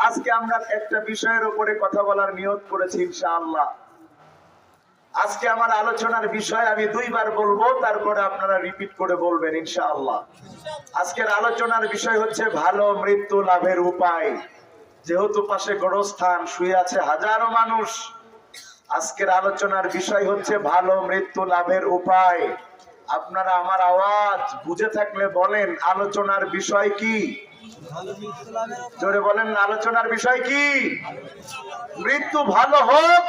আজকে আমরা একটা বিষয়ের উপরে কথা বলার নিয়ত করেছি ইনশাআল্লাহ। আজকে আমার আলোচনার বিষয় আমি দুইবার বলবো, তারপরে আপনারা রিপিট করে বলবেন ইনশাআল্লাহ। আজকের আলোচনার বিষয় হচ্ছে ভালো মৃত্যু লাভের উপায়। যেহেতু পাশে গোরস্থান শুয়ে আছে হাজারো মানুষ, আজকের আলোচনার বিষয় হচ্ছে ভালো মৃত্যু লাভের উপায়। আপনারা আমার আওয়াজ বুঝে থাকলে বলেন আলোচনার বিষয় কি? জোরে বলেন না, আলোচনার বিষয় কি? মৃত্যু ভালো হোক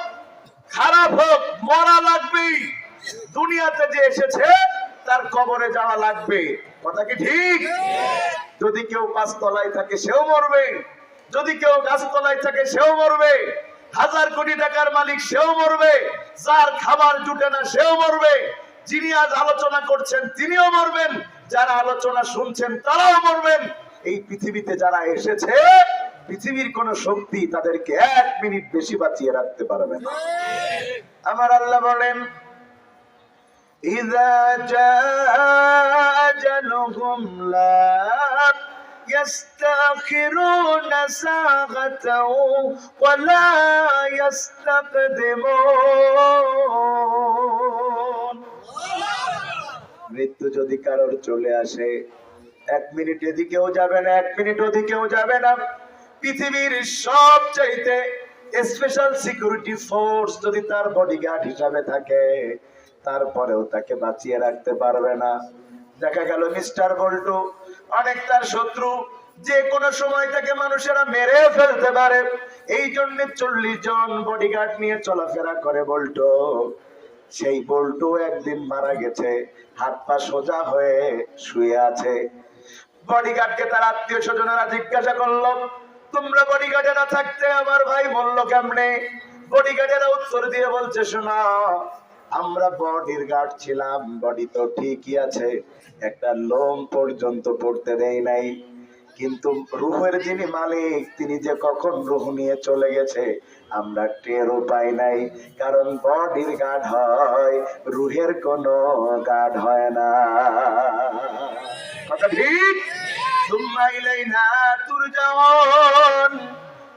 খারাপ হোক মরা লাগবেই। দুনিয়াতে যে এসেছে তার কবরে যাওয়া লাগবে, কথা কি ঠিক? যদি কেউ পাঁচতলায় থাকে সেও মরবে, যদি কেউ গাছতলায় থাকে সেও মরবে, হাজার কোটি টাকার মালিক সেও মরবে, যার খাবার জুটে না সেও মরবে। যিনি আজ আলোচনা করছেন তিনিও মরবেন, যারা আলোচনা শুনছেন তারাও মরবেন। এই পৃথিবীতে যারা এসেছে পৃথিবীর কোন শক্তি তাদেরকে এক মিনিট বেশি বাঁচিয়ে রাখতে পারবে না। আমার আল্লাহ বলেন ইযা জাআ আজালুহুম লা ইস্তাখিরুনা সাআতাও ওয়া লা ইস্তাকদিমুন। মৃত্যু যদি কারোর চলে আসে এক মিনিট এদিকেও যাবে না, এক মিনিট ওদিকেও যাবে না। পৃথিবীর সবচাইতে স্পেশাল সিকিউরিটি ফোর্স যদি তার বডিগার্ড হিসাবে থাকে, তারপরেও তাকে বাঁচিয়ে রাখতে পারবে না। দেখা গেল মিস্টার বল্টু অনেক তার শত্রু, যে কোনো সময় তাকে মানুষেরা মেরে ফেলতে পারে। এই জন্য 40 জন বডিগার্ড নিয়ে চলাফেরা করে বল্টু। সেই বল্টু একদিন মারা গেছে, হাত পা সোজা হয়ে শুয়ে আছে। বডিগার্ডকে তার আত্মীয় স্বজনেরা জিজ্ঞাসা করলো, তোমরা বডিগার্ডেরা থাকতে আমার ভাই বললো কেমনে? বডিগার্ডেরা উত্তর দিয়ে বলছে, শোনা, আমরা বডির গার্ড ছিলাম, বডি তো ঠিকই আছে, একটা লোম পর্যন্ত পড়তে দেয় নাই, কিন্তু রুহের যিনি মালিক তিনি যে কখন রুহ নিয়ে চলে গেছে আমরা টেরও পাই নাই। কারণ বডির গার্ড হয়, রুহের কোনো গার্ড হয় না, কথা ঠিক? সুম্মা ইলাইনা তুরজাউন।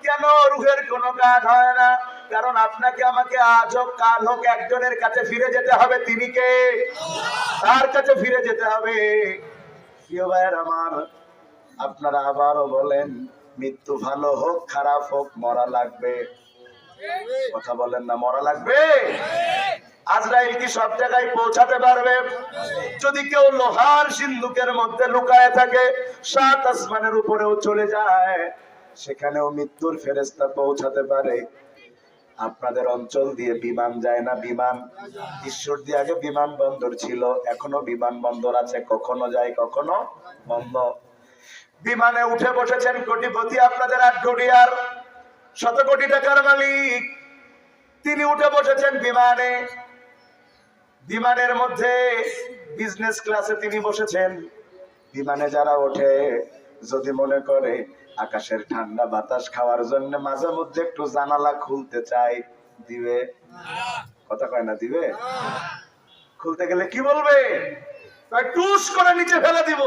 কেন রুহের কোনো গার্ড হয় না? কারণ আপনাকে আমাকে আজ হোক কাল হোক একজনের কাছে ফিরে যেতে হবে। তিনি কে? তার কাছে ফিরে যেতে হবে। প্রিয় ভাইয়ের আমার, আপনারা আবারও বলেন মৃত্যু ভালো হোক খারাপ হোক মরা লাগবে, কথা বলেন না, মরা লাগবে। আজরাইল কি সব জায়গায় পৌঁছাতে পারবে? যদি কেউ লোহার সিন্ধুকের মধ্যে লুকায় থাকে, 7 আসমানের উপরেও চলে যায়, সেখানেও মৃত্যুর ফেরেশতা পৌঁছাতে পারে। আপনাদের অঞ্চল দিয়ে বিমান যায় না? বিমান ঈশ্বর দিয়ে আগে বিমানবন্দর ছিল, এখনো বিমানবন্দর আছে, কখনো যায় কখনো বন্ধ। বিমানে উঠে বসেছেন কোটিপতি, আপনাদের 8 কোটি আর 100 কোটি টাকার মালিক, তিনি উঠে বসেছেন বিমানে। বিমানের মধ্যে বিজনেস ক্লাসে তিনি বসেছেন। বিমানে যারা ওঠে যদি মনে করে আকাশের ঠান্ডা বাতাস খাওয়ার জন্য মাঝে মধ্যে একটু জানালা খুলতে চাই, দিবে? কথা কয় না, দিবে? খুলতে গেলে কি বলবে? টুস করে নিচে ফেলে দিব,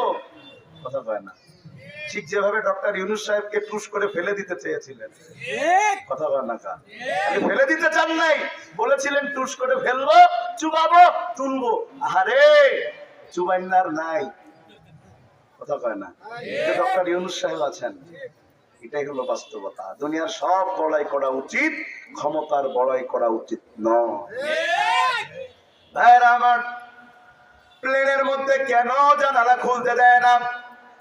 কথা কয় না। ঠিক যেভাবে ডক্টর ইউনূস সাহেবকে টুস করে ফেলে দিতে চেয়েছিলেন, কথা কয় না, ফেলে দিতে চান নাই, বলেছিলেন টুস করে ফেলবো, চুবাবো, তুলবো। আরে চুবাইনার নাই, কথা কয় না। ডক্টর ইউনূস সাহেব আছেন, এটাই হলো বাস্তবতা। দুনিয়ার সব বড়াই করা উচিত, ক্ষমতার বড়াই করা উচিত নয়। ভাইরা আমার, প্লেনের মধ্যে কেন জানালা খুলতে দেয় না?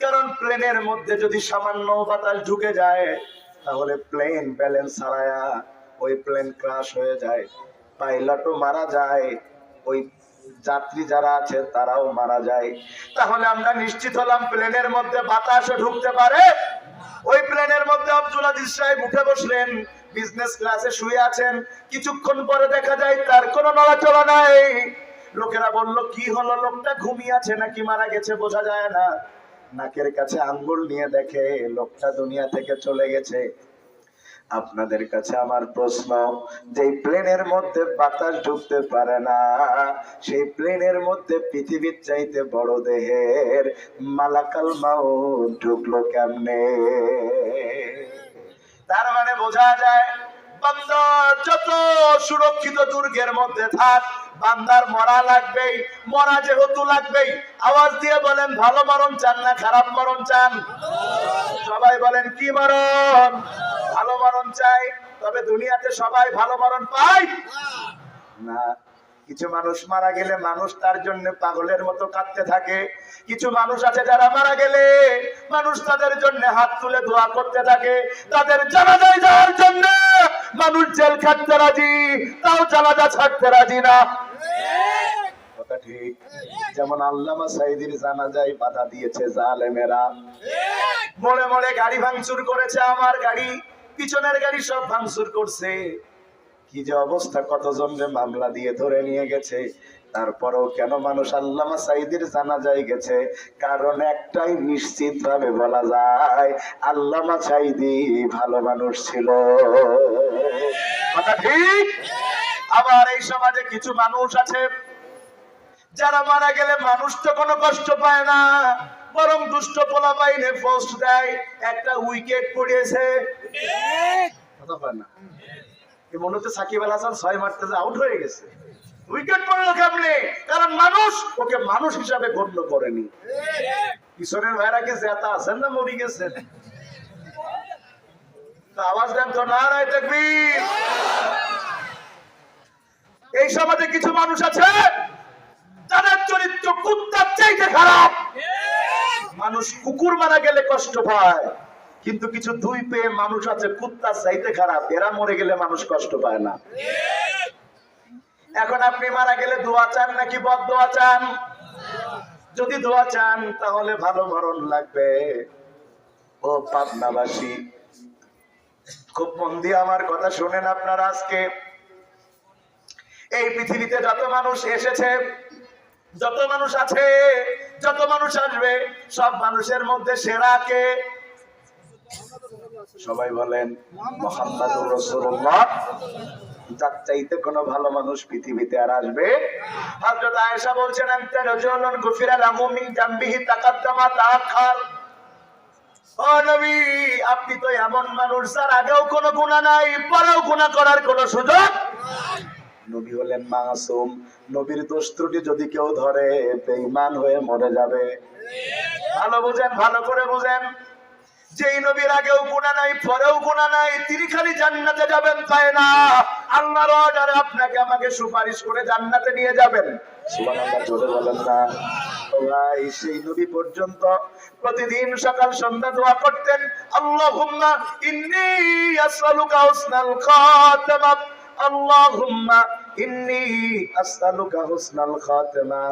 কারণ প্লেনের মধ্যে যদি সামান্য বাতাস ঢুকে যায় তাহলে প্লেন ব্যালেন্স হারায়া ওই প্লেন ক্র্যাশ হয়ে যায়, পাইলটও মারা যায়, ওই যাত্রী যারা আছে তারাও মারা যায়। তাহলে আমরা নিশ্চিত হলাম প্লেনের মধ্যে বাতাসও ঢুকতে পারে। ওই প্লেনের মধ্যে আব্দুল আজিজ সাহেব উঠে বসলেন, বিজনেস ক্লাসে শুয়ে আছেন, কিছুক্ষণ পরে দেখা যায় তার কোনো নড়াচড়া নাই। লোকেরা বলল কি হলো, লোকটা ঘুমিয়ে আছে নাকি মারা গেছে বোঝা যায় না। নাকের কাছে আঙ্গুল নিয়ে দেখে লোকটা দুনিয়া থেকে চলে গেছে। আপনাদের কাছে আমার প্রশ্ন, যে প্লেনের মধ্যে বাতাস ঢুকতে পারে না, সেই প্লেনের মধ্যে পৃথিবীর চাইতে বড় দেহের মালাকাল মাউত ঢুকলো কেমনে? বোঝা যায় বান্দা যত সুরক্ষিত দুর্গের মধ্যে থাক, বান্দার মরা লাগবেই। মরা যেহেতু লাগবেই, আওয়াজ দিয়ে বলেন ভালো মরণ চান না খারাপ মরণ চান? সবাই বলেন কি মরণ? ভালো মরণ চাই। তবে দুনিয়াতে সবাই ভালো মরণ পায় না। কিছু মানুষ মারা গেলে মানুষ তার জন্য পাগলের মতো কাঁদতে থাকে। কিছু মানুষ আছে যারা মারা গেলে মানুষ তাদের জন্য হাত তুলে দোয়া করতে থাকে। তাদের জানাজায় যাওয়ার জন্য মানুষ জেল খাটতে রাজি, তাও জানাজা ছাড়তে রাজি না। কথা ঠিক। যেমন আল্লামা সাঈদীর জানাজায় বাধা দিয়েছে জালেমেরা। মোড়ে মোড়ে গাড়ি ভাঙচুর করেছে, আমার গাড়ি, পিছনের গাড়ি সব ভাঙচুর করছে। কি যে অবস্থা, কতজনকে মামলা দিয়ে ধরে নিয়ে গেছে। তারপরেও কেন মানুষ আল্লামা সাঈদীর জানাজায় গেছে? কারণ একটাই নিশ্চিত ভাবে বলা যায়, আল্লামা সাঈদী ভালো মানুষ ছিল। কথা ঠিক। আবার এই সমাজে কিছু মানুষ আছে যারা মারা গেলে মানুষ তো কোনো কষ্ট পায় না, বরং দুষ্ট পোলাপাইনে পোস্ট দেয় একটা উইকেট পড়িয়েছে। কথা পায় না, মনে হচ্ছে সাকিব আল হাসান 6 মারতে যে আউট হয়ে গেছে। উইকেট পড়লো কেমনে? কারণ মানুষ ওকে মানুষ হিসাবে গণ্য করেনি। কিশোরের ভাইরা কি জেতা আছেন না মরে গেছেন? আওয়াজ দেন তো নারায়ে তাকবীর। এই সমাজে কিছু মানুষ আছে যাদের চরিত্র কুত্তার চাইতে খারাপ। মানুষ কুকুর মারা গেলে কষ্ট পায়, কিন্তু কিছু দুই পেয়ে মানুষ আছে কুত্তার চাইতে খারাপ, এরা মরে গেলে মানুষ কষ্ট পায় না। এখন আপনি মারা গেলে দোয়া চান নাকি বদদোয়া চান? যদি দোয়া চান তাহলে ভালো মরণ লাগবে। ও পাবনাবাসী, খুব মন দিয়ে আমার কথা শুনেন আপনারা। আজকে এই পৃথিবীতে যত মানুষ এসেছে, যত মানুষ আছে, যত মানুষ আসবে, সব মানুষের মধ্যে সেরা কে? সবাই বলেন মুহাম্মাদুর রাসূলুল্লাহ। যার চাইতে কোনো ভালো মানুষ পৃথিবীতে আর আসবে? হযরত আয়েশা বলছেন, আনতা রাজুলুন গুফিরা লাহু মিন জামবিহি তাকাদ্দামা তাআখার। ও নবী, আপনি তো এমন মানুষ যার আগেও কোনো গুনাহ নাই, পরেও গুনাহ করার কোনো সুযোগ নাই। নবী হলেন মাসুম। নবীর দোষ ত্রুটি যদি কেউ ধরে, বেঈমান হয়ে মরে যাবে। ভালো বুঝেন, ভালো করে বুঝেন। যেই নবীর আগেও গুনাহ নাই, পরেও গুনাহ নাই, তিনি খালি জান্নাতে যাবেন তাই না, আল্লাহর অর্ডারে আপনাকে আমাকে সুপারিশ করে জান্নাতে নিয়ে যাবেন। সুবহানাল্লাহ, জোরে বলেন না ভাই। সেই নবী পর্যন্ত প্রতিদিন সকাল সন্ধ্যা দোয়া করতেন, আল্লাহুম্মা ইন্নী আসআলুকা হুসনাল খাতিমা, আল্লাহুম্মা ইন্নী আসআলুকা হুসনাল খাতিমা।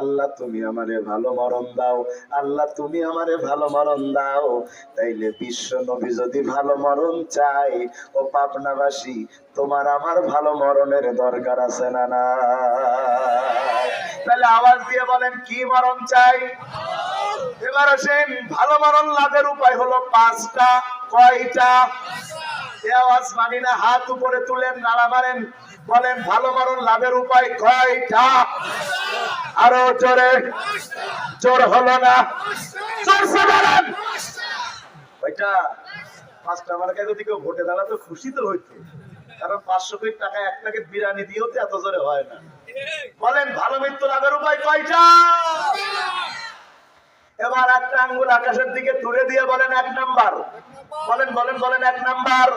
আল্লাহ তুমি আমারে ভালো মরণ দাও, আল্লাহ তুমি আমারে ভালো মরণ দাও। তাইলে বিশ্ব নবী যদি ভালো মরণ চাই, ও পাবনাবাসী, তোমার আমার ভালো মরণের দরকার আছে না? না, তাহলে আওয়াজ দিয়ে বলেন কি মরণ চাই? এবার আসেন, ভালো মরণ লাভের উপায় হলো 5টা। কয়টা? আওয়াজ মানি না, হাত উপরে তুলেন, নাড়া মারেন, বলেন ভালো মরণ লাভের উপায় কয়টা? আরো জোরে। জোর হলো না, জোরসে বলেন। কয়টা? 5টা। আমার কাছে যদি কেউ ভোটে দাঁড়াতো খুশি তো হইতো, কারণ 500 কোটি টাকা এক প্যাকেট বিরিয়ানি দিয়েও তো এত জোরে হয় না। বলেন ভালো মৃত্যু লাভের উপায় কয়টা? এবার একটা আঙ্গুল আকাশের দিকে তুলে দিয়ে বলেন 1 নাম্বার। বলেন বলেন বলেন 1 নাম্বার।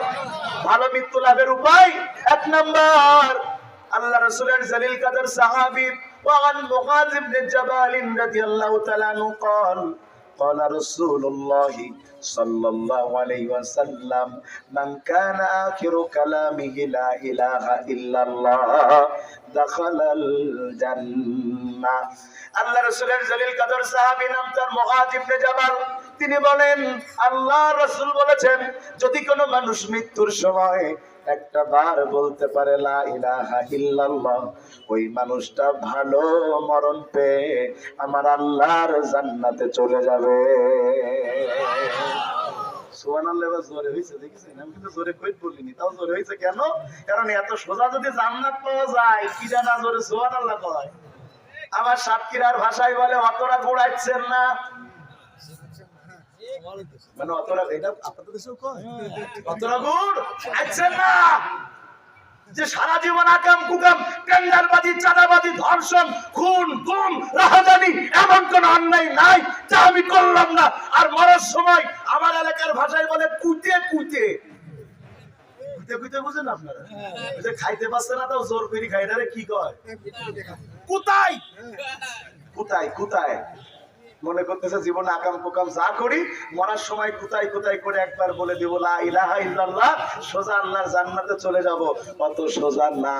ভালো মৃত্যু লাভের উপায় 1 নাম্বার। আল্লাহ রাসূলের জলিল কদর সাহাবী ওয়ান মুআয ইবনে জাবাল রাদিয়াল্লাহু তাআলা আনহু قال قال رسول الله صلى الله عليه وسلم من كان آخر كلامه لا إله إلا الله دخل الجنة। আল্লাহ রাসূলের জলিল কদর সাহাবী নাম তার মুআয ইবনে জাবাল। তিনি বলেন, আল্লাহ রাসূল বলেছেন, যদি কোনো মানুষ মৃত্যুর সময় একটা বার বলতে পারে লা ইলাহা ইল্লাল্লাহ, ওই মানুষটা ভালো মরণ পেয়ে আমার আল্লাহর জান্নাতে চলে যাবে। সুবহানাল্লাহ। জোরে হইছে, দেখছেন? আমি কিন্তু জোরে কই বলিনি, তাও জোরে হইছে কেন? কারণ এত সোজা যদি জান্নাত পাওয়া যায়, কি জানা জোরে সুবহানাল্লাহ কয়। আমার সাতক্ষীরার ভাষায় বলে অতরা গুড়াইছেন না। মানে অতরা এটা আপনাদের দেশেও কয় অতরা গুড় খাচ্ছেন না যে সারা জীবন আকাম কুকাম টেন্ডারবাজি চাঁদাবাজি ধর্ষণ খুন গুম রাহাজানি এমন কোন অন্যায় নাই যা আমি করলাম না আর মরার সময় আমার এলাকার ভাষায় বলে কুইতে কুইতে কুইতে কুইতে বুঝেন আপনারা যে খাইতে পারছে না তাও জোর করে খাই না রে কি কয় কুতাই কুতাই কুতাই মনে করতেছে জীবনে আকাম কুকাম যা করি মরার সময় কুতাই কুতাই করে একবার বলে দিব লা ইলাহা ইল্লাল্লাহ সোজা আল্লাহর জান্নাতে চলে যাব অত সোজা না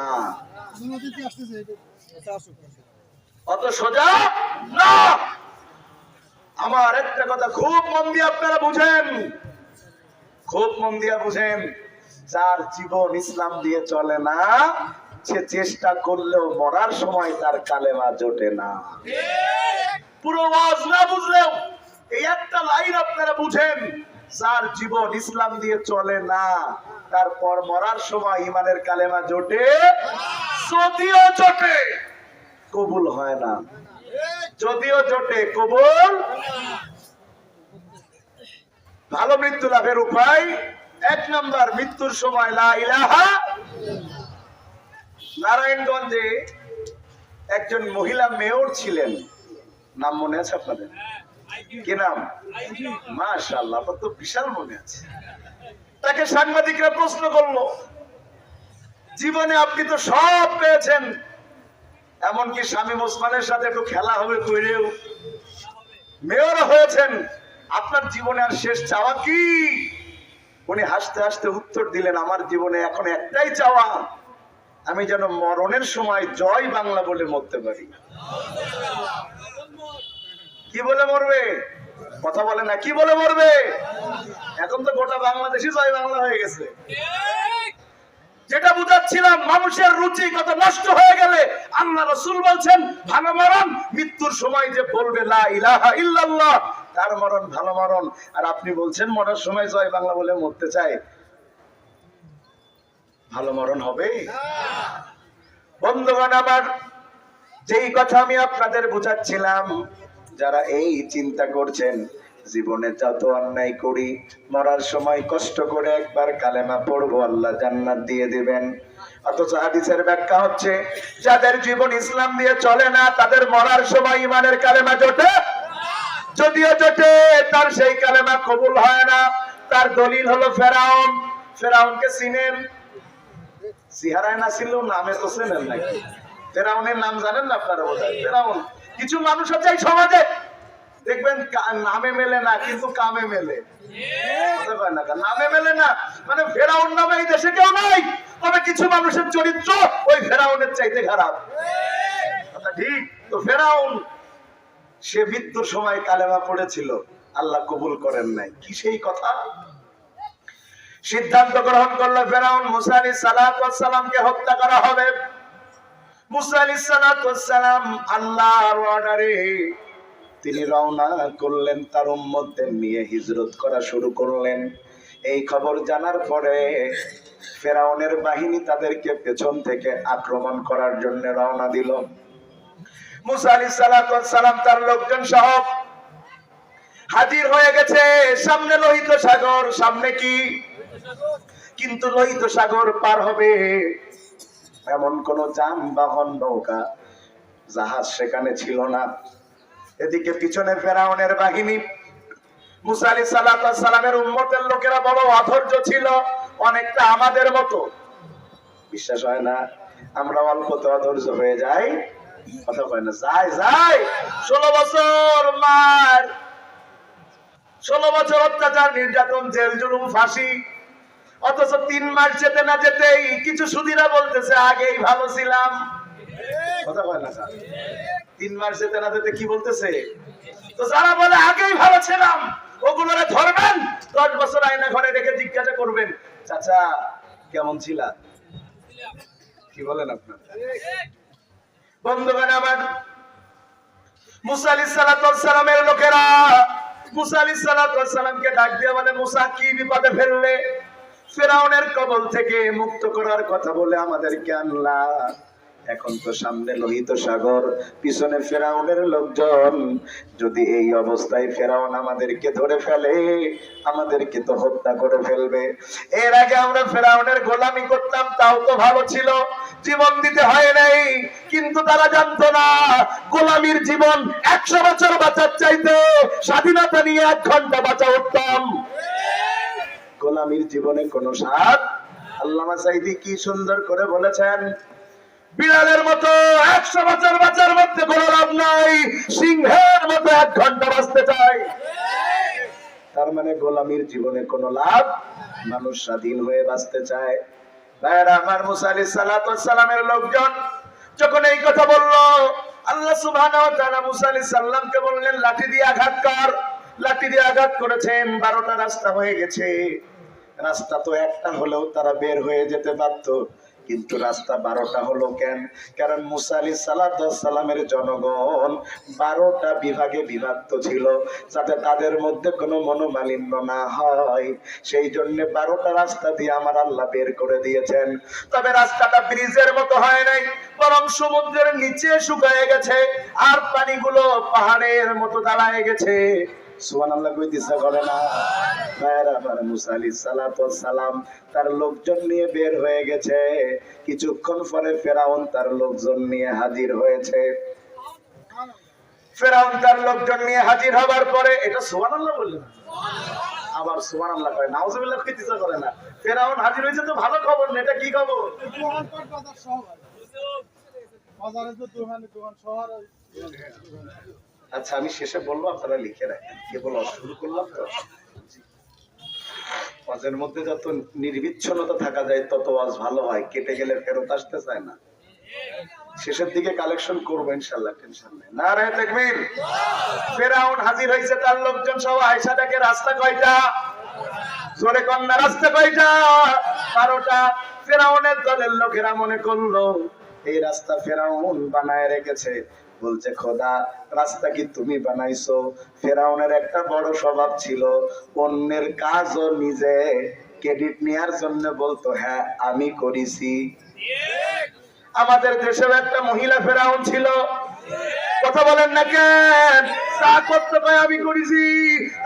অত সোজা না আমার একটা কথা খুব মন দিয়ে আপনারা বুঝেন খুব মন দিয়ে বুঝেন যার জীবন ইসলাম দিয়ে চলে না সে চেষ্টা করলেও মরার সময় তার কালেমা জোটে না পুরো ওয়াজ না বুঝলেও এই একটা লাইন আপনারা বুঝেন যার জীবন ইসলাম দিয়ে চলে না তারপর মরার সময় ইমানের কালেমা জোটে যদিও জোটে কবুল হয় না যদিও জোটে কবুল ভালো মৃত্যু লাভের উপায় এক নাম্বার মৃত্যুর সময় লা ইলাহা নারায়ণগঞ্জে একজন মহিলা মেয়র ছিলেন নাম মনে আছে আপনাদের কি নাম মাশাআল্লাহ আপনার তো বিশাল মনে আছে তাকে সাংবাদিকরা প্রশ্ন করলো জীবনে আপনি তো সব পেয়েছেন এমনকি শামীম ওসমানের সাথে একটু খেলা হবে কইরেও মেয়র হয়েছেন আপনার জীবনে আর শেষ চাওয়া কি উনি হাসতে হাসতে উত্তর দিলেন আমার জীবনে এখন একটাই চাওয়া আমি যেন মরণের সময় জয় বাংলা বলে মরতে পারি কি বলে মরবে কথা বলে না কি বলে মরবে এখন তো গোটা বাংলাদেশই জয় বাংলা হয়ে গেছে যেটা বুঝাচ্ছিলাম মানুষের রুচি কত নষ্ট হয়ে গেলে আল্লাহ রাসূল বলছেন ভালো মরণ মৃত্যুর সময় যে বলবে লা ইলাহা ইল্লাল্লাহ তার মরণ ভালো মরণ আর আপনি বলছেন মরার সময় জয় বাংলা বলে মরতে চাই ভালো মরণ হবে বন্ধুগণ আমার যেই কথা আমি আপনাদের বুঝাচ্ছিলাম যারা এই চিন্তা করছেন জীবনে যত অন্যায় করি মরার সময় কষ্ট করে একবার কালেমা পড়বো আল্লাহ জান্নাত দিয়ে দিবেন অথচ হাদিসের ব্যাখ্যা হচ্ছে যাদের জীবন ইসলাম দিয়ে চলে না তাদের মরার সময় ইমানের কালেমা জোটে যদিও জোটে তার সেই কালেমা কবুল হয় না তার দলিল হলো ফেরাউন ফেরাউনকে চিনেন চেহারায় না ছিল নামে তো চেনেন নাকি ফেরাউনের নাম জানেন না আপনারা বোধহয় ফেরাউন কিছু মানুষ আছে এই সমাজে দেখবেন নামে মেলে না কিন্তু কামে মেলে নামে মেলে না মানে ফেরাউন নামে এই দেশে কেউ নাই তবে কিছু মানুষের চরিত্র ওই ফেরাউনের চাইতে খারাপ ঠিক তো ফেরাউন সে মৃত্যুর সময় কালেমা পড়েছিল আল্লাহ কবুল করেন নাই কি সেই কথা সিদ্ধান্ত গ্রহণ করলো ফেরাউন মুসা আলাইহিস সালামকে হত্যা করা হবে মুসা আলাইহিস সালাম আল্লাহর অর্ডারে তিনি রওনা করলেন তার উম্মতদের নিয়ে হিজরত করা শুরু করলেন এই খবর জানার পরে ফেরাউনের বাহিনী তাদেরকে পেছন থেকে আক্রমণ করার জন্য রওনা দিল মুসা আলাইহিস সালাম তার লোকজন সহ হাজির হয়ে গেছে সামনে লোহিত সাগর সামনে কি কিন্তু লোহিত সাগর পার হবে এমন কোন যানবাহন নৌকা জাহাজ সেখানে ছিল না এদিকে পিছনে ফেরাউনের বাহিনী মুসা আলাইহিস সালামের উম্মতের লোকেরা বড় অধৈর্য ছিল অনেকটা আমাদের মতো বিশ্বাস হয় না আমরা অল্পতে অধৈর্য হয়ে যাই কথা কয় না যাই যাই 16 বছর মার 16 বছর অত্যাচার নির্যাতন জেল জুলুম ফাঁসি অথচ 3 মাস যেতে না যেতেই কিছু সুদীরা বলতেছে আগেই ভালো ছিলাম কথা কয় না 3 মাস যেতে না যেতে কি বলতেছে তো যারা বলে আগেই ভালো ছিলাম ওগুলোরে ধরবেন 10 বছর আয়না ঘরে রেখে জিজ্ঞাসা করবেন চাচা কেমন ছিলা কি বলেন আপনারা বন্ধুগণ আমার মুসা আলাইহিস সালামের লোকেরা মুসা আলাইহিস সালামকে ডাক দিয়ে বলে মুসা কি বিপদে ফেললে ফেরাউনের কবল থেকে মুক্ত করার কথা বলে আমাদেরকে আনলা এখন তো সামনে লোহিত সাগর, পিছনে ফেরাউনের লোকজন। যদি এই অবস্থায় ফেরাউন আমাদেরকে ধরে ফেলে, আমাদেরকে তো হত্যা করে ফেলবে। এর আগে আমরা ফেরাউনের গোলামি করতাম, তাও তো ভালো ছিল, জীবন দিতে হয় নাই। কিন্তু তারা জানতো না, গোলামির জীবন 100 বছর বাঁচার চাইতে স্বাধীনতা নিয়ে 1 ঘন্টা বাঁচা উত্তম। গোলামির জীবনে কোনো স্বাদ। আল্লামা সাঈদী কি সুন্দর করে বলেছেন, বিড়ালের মতো 100 বছর বাঁচার মধ্যে কোনো লাভ নাই, সিংহের মতো 1 ঘন্টা বাঁচতে চাই। তার মানে গোলামির জীবনে কোনো লাভ। মানুষ স্বাধীন হয়ে বাঁচতে চায়। ভাইরা আমার, মুসা আলাইহিস সালাতু ওয়াস সালামের লোকজন যখন এই কথা বলল, আল্লাহ সুবহানাহু ওয়া তাআলা মুসা আলাইহিস সালামকে বললেন, লাঠি দিয়ে আঘাত কর। লাঠি দিয়ে আঘাত করেছেন, 12টা রাস্তা হয়ে গেছে। রাস্তা তো একটা হলেও তারা বের হয়ে যেতে পারত, কিন্তু রাস্তা 12টা হলো কেন? কারণ মুসা আলাইহিস সালাতু ওয়াস সালামের জনগণ 12টা বিভাগে বিভক্ত ছিল, যাতে তাদের মধ্যে কোনো মনোমালিন্য না হয়। সেই জন্য 12টা রাস্তা দিয়ে আমার আল্লাহ বের করে দিয়েছেন। তবে রাস্তাটা ব্রিজের মতো হয় নাই, বরং সমুদ্রের নিচে শুকিয়ে গেছে, আর পানিগুলো পাহাড়ের মতো দাঁড়ায় গেছে। সুবহানাল্লাহ কইতেছে করে না? ভাইরা আমার, মুসা আলাইহিস সালাতু ওয়াস সালাম তার লোকজন নিয়ে বের হয়ে গেছে। কিছুক্ষণ পরে ফেরাউন তার লোকজন নিয়ে হাজির হয়েছে। ফেরাউন তার লোকজন নিয়ে হাজির হবার পরে, এটা সুবহানাল্লাহ বললেন, আবার সুবহানাল্লাহ কয়, নাউজুবিল্লাহ কইতেছে করে না? ফেরাউন হাজির হয়েছে তো ভালো খবর না, এটা কি খবর? আচ্ছা, আমি শেষে বলবো, আপনারা লিখে রাখেন। কেবল শুরু করলাম তো। ওয়াজের মধ্যে যত নির্বিচ্ছিন্নতা থাকা যায় তত ওয়াজ ভালো হয়, কেটে গেলে ফেরত আসতে চায় না। শেষের দিকে কালেকশন করবো ইনশাআল্লাহ, টেনশন নেই। নারায়ে তাকবীর। ফেরাউন হাজির হয়েছে, তার লোকজন সহ আয়েশা দেখে, রাস্তা কয়টা? জোরে কন্যা, রাস্তা কয়টা? 12টা। ফেরাউনের দলের লোকেরা মনে করলো এই রাস্তা ফেরাউন বানায় রেখেছে। বলছে, খোদা, রাস্তা কি তুমি বানাইছো? ফেরাউনের একটা বড় স্বভাব ছিল, অন্যের কাজও নিজে ক্রেডিট নেওয়ার জন্য বলতো, হ্যাঁ আমি করেছি। আমাদের দেশেও একটা মহিলা ফেরাউন ছিল, কথা বলেন না কেন? তা করতে পারে আমি করেছি।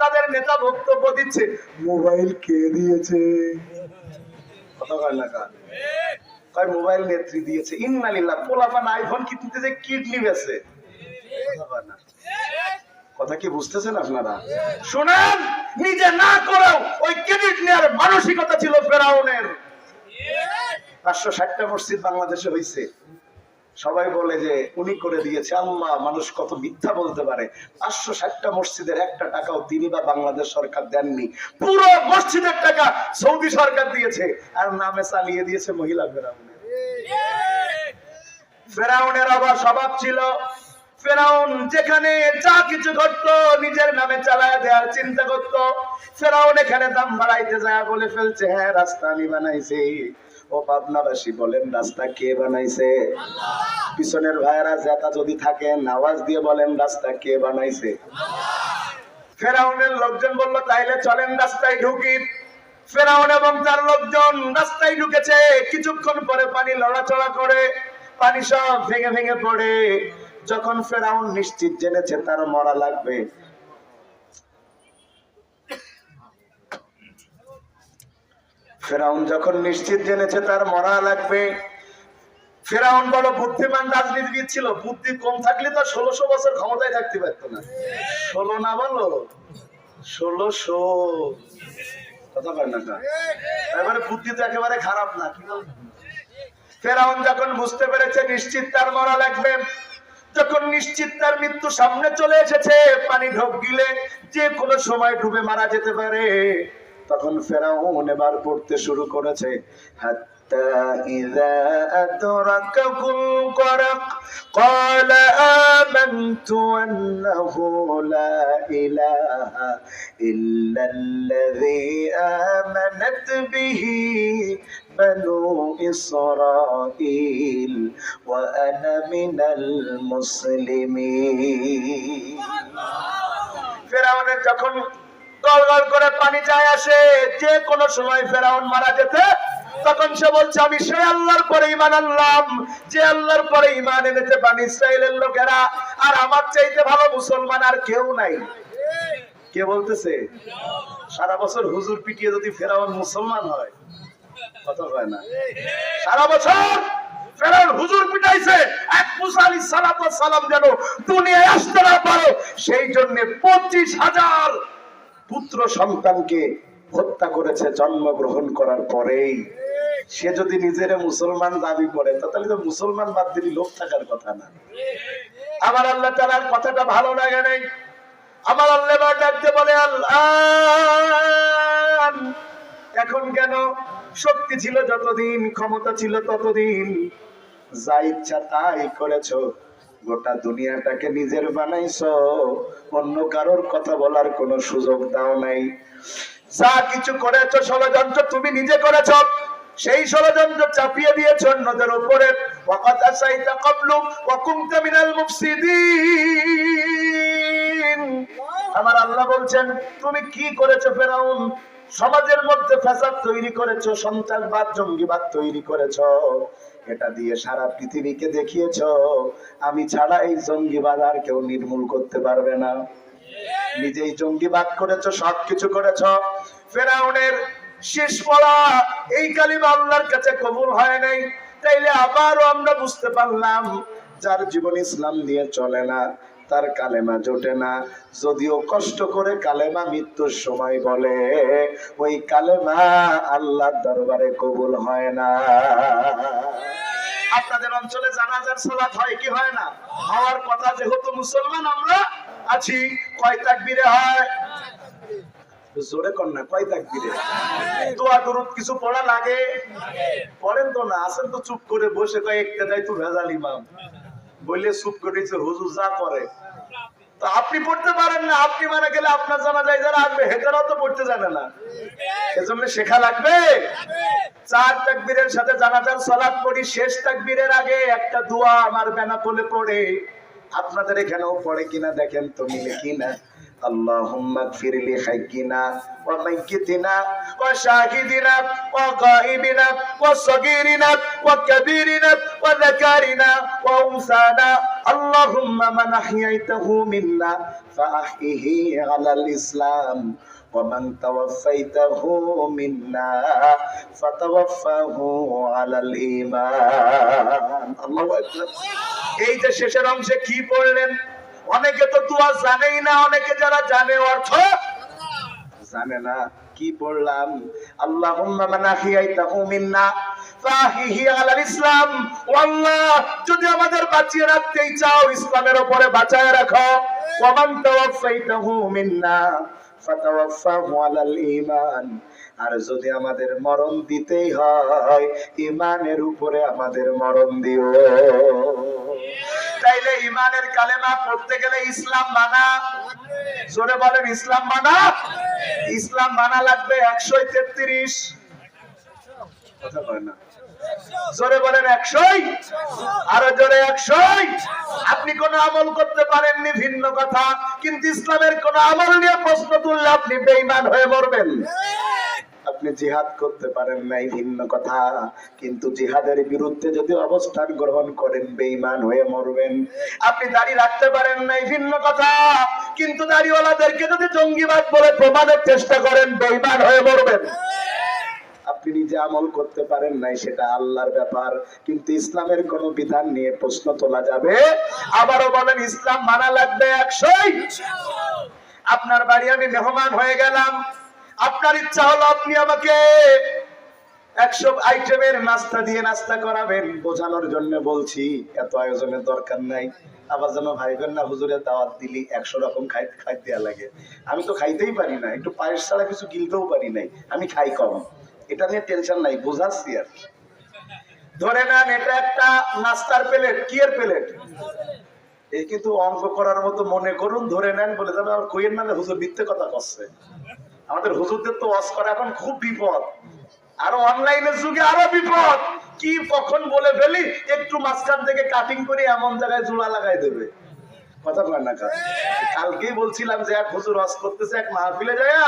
তাদের নেতা বক্তব্য দিচ্ছে, মোবাইল কে দিয়েছে? কথা বলেন না কেন? কয় মোবাইল নেত্রী দিয়েছে। ইন্নালিল্লাহ। পোলাপান আইফোন কিনতে যে কিডনি বেচে। কথা কি বুঝতেছেন আপনারা? শুনেন, নিজে না করেও ওই ক্রেডিট নেওয়ার মানসিকতা ছিল ফেরাউনের। 560টা মসজিদ বাংলাদেশে হয়েছে। সবাই বলে যে উনি করে দিয়েছে। আল্লাহ, মানুষ কত মিথ্যা বলতে পারে। 560টা মসজিদের একটা টাকাও তিনি বা বাংলাদেশ সরকার দেননি। পুরো মসজিদের টাকা সৌদি সরকার দিয়েছে, আর নামে চালিয়ে দিয়েছে মহিলা ফেরাউনের। ফেরাউনের আবার স্বভাব ছিল, ফেরাউন যেখানে যা কিছু করত নিজের নামে চালায় দেওয়ার চিন্তা করত। ফেরাউন এখানে দাম বাড়াইতে যায় বলে ফেলছে, হ্যাঁ রাস্তা আমি বানাইছি। ও পাবনাবাসী বলেন, রাস্তা কে বানাইছে? পিছনের ভাইয়েরা জেতা যদি থাকেন আওয়াজ দিয়ে বলেন, রাস্তা কে বানাইছে? ফেরাউনের লোকজন বলল, তাইলে চলেন রাস্তায় ঢুকি। ফেরাউন এবং তার লোকজন রাস্তায় ঢুকেছে। কিছুক্ষণ পরে পানি লড়াচড়া করে, পানি সব ভেঙে ভেঙে পড়ে। যখন ফেরাউন নিশ্চিত জেনেছে তার মরা লাগবে, ফেরাউন যখন নিশ্চিত জেনেছে তার মরা লাগবে, ফেরাউন বড় বুদ্ধিমান রাজনীতিবিদ ছিল। বুদ্ধি কম থাকলে তো 1600 বছর ক্ষমতায় থাকতে পারতো না। 16 না, বলো 1600। কথা বলেন না? এবারে বুদ্ধি তো একেবারে খারাপ না। ফেরাউন যখন বুঝতে পেরেছে নিশ্চিত তার মরা লাগবে, যখন নিশ্চিত তার মৃত্যু সামনে চলে এসেছে, পানি ঢোক গিলে যে কোনো সময় ডুবে মারা যেতে পারে, তখন ফেরাউন এবার পড়তে শুরু করেছে, হাত্তা ইযা আদরাকাহুল গরক ক্বালা আমানতু আন্নাহু লা ইলাহা ইল্লাল্লাযী আমানাত বিহি বানু ইসরাঈল ওয়া আনা মিনাল মুসলিমিন। ফেরাউনের যখন গড়গড় করে পানি চায় আসে, যে কোনো সময় ফেরাউন মারা যেতে তখন সে বলছে আমি সে আল্লাহর পরে ঈমান আনলাম যে আল্লাহর পরে ঈমান এনেছে বনি ইসরাইলের লোকেরা, আর আমার চাইতে ভালো মুসলমান আর কেউ নাই। কে বলতেছে? সারা বছর হুজুর পিটিয়ে যদি ফেরাউন মুসলমান হয়, কথা হয় না। সারা বছর ফেরাউন হুজুর পিটাইছে, এক মুসা আলাইহিস সালাম যেন দুনিয়ায় আসতে না পারে সেই জন্য 25,000 পুত্র সন্তানকে হত্যা করেছে জন্মগ্রহণ করার পরেই। সে যদি নিজের মুসলমান দাবি করে তাহলে তো মুসলমান বাদ দিলে লোক থাকার কথা না। আমার আল্লাহ তাআলার কথাটা ভালো লাগে নাই। আমার আল্লাহ ডাকতে বলে আল্লাহ এখন কেন? শক্তি ছিল যতদিন, ক্ষমতা ছিল ততদিন, যা ইচ্ছা তাই করেছো, গোটা দুনিয়াটাকে নিজের বানাইছো, অন্য কারোর কথা বলার কোনো সুযোগ দাও নাই। যা কিছু করেছো ষড়যন্ত্র তুমি নিজে করেছো, সেই ষড়যন্ত্র চাপিয়ে দিয়েছো অন্যদের উপরে। ওয়াকাদ আসাইতা ক্বাবলু ওয়া কুনতা মিনাল মুফসিদিন। আমার আল্লাহ বলছেন তুমি কি করেছো ফেরাউন? সমাজের মধ্যে ফাসাদ তৈরি করেছো, সন্ত্রাসবাদ জঙ্গিবাদ তৈরি করেছো, এটা দিয়ে সারা পৃথিবীকে দেখিয়েছো আমি ছাড়া এই জঙ্গিবাদ আর কেউ নির্মূল করতে পারবে না। নিজেই জঙ্গিবাদ করেছো, সবকিছু করেছো। ফেরাউনের শেষ পড়া এই কালিমা আল্লাহর কাছে কবুল হয় নাই। তাইলে আবারও আমরা বুঝতে পারলাম যার জীবন ইসলাম দিয়ে চলে না তার কালেমা জোটে না। যদিও কষ্ট করে কালেমা মৃত্যুর সময় বলে, ওই কালেমা আল্লাহর দরবারে কবুল হয় না। আপনাদের অঞ্চলে জানাজার সালাত হয় কি হয় না? হওয়ার কথা, যেহেতু মুসলমান আমরা আছি। কয় তাকবীরে হয়? জোরে কর না, কয় তাকবীরে? দোয়া দরুদ কিছু পড়া লাগে? পড়েন তো না, আসেন তো চুপ করে বসে কয় একটা যাই তো ভেজাল ইমাম বললে চুপ করেছে হুজুর যা করে। তো আপনি পড়তে পারেন না, আপনি মারা গেলে আপনার জানাজায় যারা আসবে হেতারাও তো পড়তে জানে না, এজন্য শেখা লাগবে। 4 তাকবীরের সাথে জানাজার সালাত পড়ি। শেষ তাকবীরের আগে একটা দোয়া আমার বেনাপোলে পড়ে, আপনাদের এখানেও পড়ে কিনা দেখেন তো মিলে কিনা। اللهم اغفر لحينا وميتنا وشاهدنا وغائبنا وصغيرنا وكبيرنا وذكرنا وأنثانا اللهم من أحييته منا فأحيه على الإسلام ومن توفيته منا فتوفه على الإيمان الله أكبر। এই যে শেষের অংশে কি পড়লেন? অনেকে তো দোয়া জানেই না, অনেকে যারা জানে অর্থ জানে না। কি পড়লাম? আল্লাহুম্মা মান আহইয়াইতাহু মিন্না ফাহিহি আলাল ইসলাম। ও আল্লাহ, যদি আমাদের বাঁচিয়ে রাখতেই চাও ইসলামের উপরে বাঁচায় রাখো। ওয়া মান তাওয়াফাইতাহু মিন্না ফাতাওয়াফাহু আলাল ঈমান। আর যদি আমাদের মরণ দিতেই হয় ঈমানের উপরে আমাদের মরণ দিও। তাইলে ঈমানের কালেমা পড়তে গেলে ইসলাম মানা, জোরে বলেন ইসলাম মানা। ইসলাম মানা লাগবে 133। কথা বলেন না, জোরে বলেন 100, আরো জোরে 100। আপনি কোন আমল করতে পারেননি ভিন্ন কথা, কিন্তু ইসলামের কোন আমল নিয়ে প্রশ্ন তুললে আপনি বেঈমান হয়ে মরবেন। আপনি জিহাদ করতে পারেন নাই ভিন্ন কথা, কিন্তু জিহাদের বিরুদ্ধে যদি অবস্থান গ্রহণ করেন বেঈমান হয়ে মরবেন। আপনি দাড়ি রাখতে পারেন নাই ভিন্ন কথা, কিন্তু দাড়িওয়ালাদেরকে যদি জঙ্গিবাদ বলে প্রমাণের চেষ্টা করেন বেঈমান হয়ে মরবেন। আপনি নিজে আমল করতে পারেন নাই, সেটা আল্লাহর ব্যাপার, কিন্তু ইসলামের কোন বিধান নিয়ে প্রশ্ন তোলা যাবে। আবারও বলেন ইসলাম মানা লাগবে 100। আপনার বাড়ি আমি মেহমান হয়ে গেলাম, আপনার ইচ্ছা হলো আপনি আমাকে 100 আইটেমের নাস্তা দিয়ে নাস্তা করাবেন, বোঝানোর জন্য বলছি, এত আয়োজনের দরকার নাই। আবার যেন ভাইবেন না হুজুরের দাওয়াত দিলি 100 রকম খাইতে দেয়া লাগে। আমি তো খাইতেই পারি না, একটু পায়েস ছাড়া কিছু গিলতেও পারি নাই, আমি খাই কম, এটা নিয়ে টেনশন নাই, বোঝাচ্ছি আর। ধরে নেন এটা একটা নাস্তার প্লেট, কি এর প্লেট? এই কিন্তু অঙ্ক করার মতো মনে করুন, ধরে নেন বলে যাবে আর কইয়ের নামে হুজুর মিথ্যে কথা করছে। আমাদের হুজুরদের তো ওয়াজ করা এখন খুব বিপদ, আর অনলাইনের যুগে আরো বিপদ। কি কখন বলে ফেলি, একটু মাঝখান থেকে কাটিং করে এমন জায়গায় জোড়া লাগাই দেবে। কথা বলেন না, কালকেই বলছিলাম যে এক হুজুর ওয়াজ করতেছে, এক মাহফিলে যায়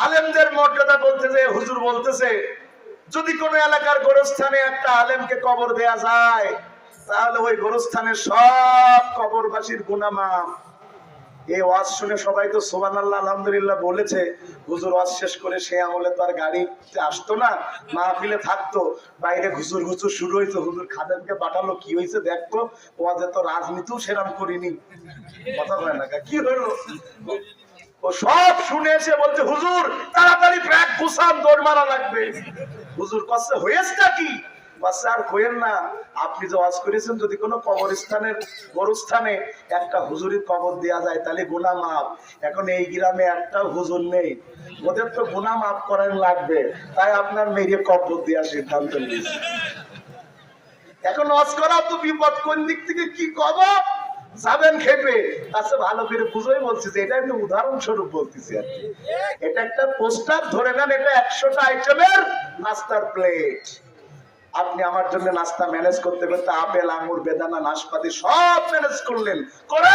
আলেমদের মর্যাদা বলতেছে, হুজুর বলতেছে যদি কোনো এলাকার গোরস্থানে একটা আলেমকে কবর দেয়া যায়, তাহলে ওই গোরস্থানের সব কবরবাসীর গুনাহ মাফ। এই ওয়াজ শুনে সবাই তো সুবহানাল্লাহ আলহামদুলিল্লাহ বলেছে। হুজুর ওয়াজ শেষ করে সে আমলে তো আর গাড়িতে আসতো না, মাহফিলে থাকতো, বাইরে ঘুষুর ঘুষুর শুরু হয়েছে। হুজুর খাদেমকে পাঠালো, কি হয়েছে দেখতো। ওয়াজে তো রাজনীতিও সেরাম করিনি, কথা হয় না, কি হলো। ও সব শুনে এসে বলছে, হুজুর তাড়াতাড়ি ব্যাগ গুছান, দৌড় মারা লাগবে। হুজুর কাছে হয়েছে কি? আর কইেন না, আপনি যে ওয়াজ করেছেন যদি কোনো কবরস্থানের গোরস্থানে একটা হুজুরের কবর দেয়া যায় তাহলে গুনাহ মাফ। এখন এই গ্রামে একটা হুজুর নেই, ওদের তো গুনাহ মাফ করেন লাগবে, তাই আপনার মেয়েকে কবর দেওয়ার সিদ্ধান্ত নিয়েছে। এখন ওয়াজ করা তো বিপদ, কোন দিক থেকে কি কব যাবেন খেপে। আচ্ছা ভালো করে বুঝোই বলছি যে এটা একটা উদাহরণস্বরূপ বলতেছি আর কি। এটা একটা পোস্টার, ধরে নেন এটা 100টা আইটেমের নাস্তার প্লেট। আপনি আমার জন্য নাস্তা ম্যানেজ করতে করতে আপেল আঙ্গুর বেদানা নাশপাতি সব ম্যানেজ করলেন, করে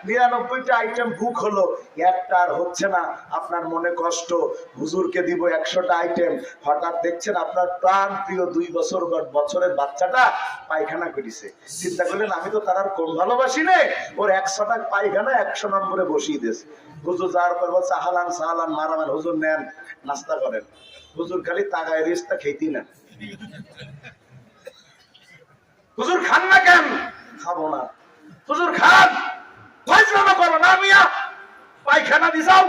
99টা আইটেম বুক হলো, একটা আর হচ্ছে না। আপনার মনে কষ্ট, হুজুরকে দিব 100টা আইটেম। হঠাৎ দেখছেন আপনার প্রাণ প্রিয় 2 বছরের বাচ্চাটা পায়খানা করেছে। চিন্তা করলেন আমি তো তার আর কম ভালোবাসি নে, ওর 100টা পায়খানা 100 নম্বরে বসিয়ে দিয়েছে। হুজুর যাওয়ার পর বলছে আহলান সাহলান মারামান, হুজুর নেন নাস্তা করেন। হুজুর খালি তাকায় রিস্তা খেতেই না। হুজুর খান না কেন? খাবো না। হুজুর খান, ফয়সালা করো না মিয়া, পায়খানা দি যাও।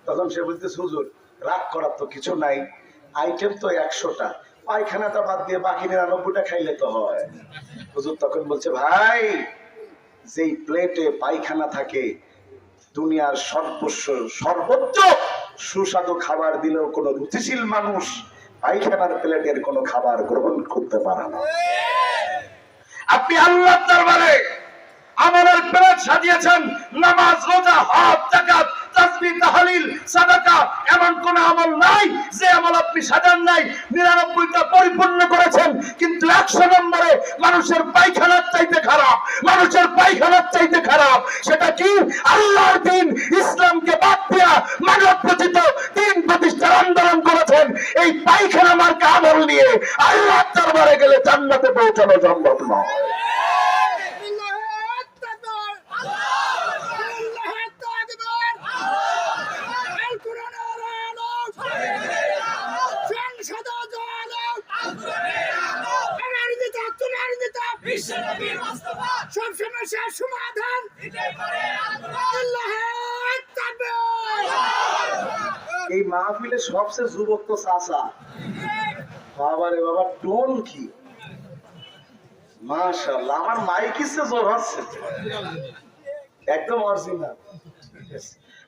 তখন সে বলতেছে হুজুর রাগ করার তো কিছু নাই, আইটেম তো 100টা, পায়খানাটা বাদ দিয়ে বাকি 99টা খাইলে তো হয়। হুজুর তখন বলছে ভাই, যেই প্লেটে পায়খানা থাকে দুনিয়ার সর্বোচ্চ সুস্বাদু খাবার দিলেও কোন রুচিশীল মানুষ পায়খানার প্লেটের কোন খাবার গ্রহণ করতে পারে না। আপনি আল্লাহর দরবারে আমলের প্লেট সাজিয়েছেন, নামাজ রোজা হজ যাকাত তাসবিহ তাহলিল সাদাকা, এমন কোন আমল নাই যে আমল আপনি সাজান নাই। 99টা পরিপূর্ণ করেছেন, কিন্তু 100 নম্বরে মানুষের পায়খানার চাইতে খারাপ, মানুষের পায়খানার চাইতে খারাপ। সেটা কি? আল্লাহর দ্বীন ইসলামকে বাদ দিয়া মানব রচিত দ্বীন প্রতিষ্ঠার আন্দোলন করেছেন। এই পায়খানা মার্কা আমল নিয়ে আল্লাহর দরবারে গেলে জান্নাতে পৌঁছানো সম্ভব নয়। সব সমস্যার সমাধান এই মাহফিলে সবচেয়ে যুবক তো চাচা। বাবারে বাবা, টোন কি মাশাআল্লাহ, আমার মাইক ইসে জোর হচ্ছে একদম অরিজিনাল।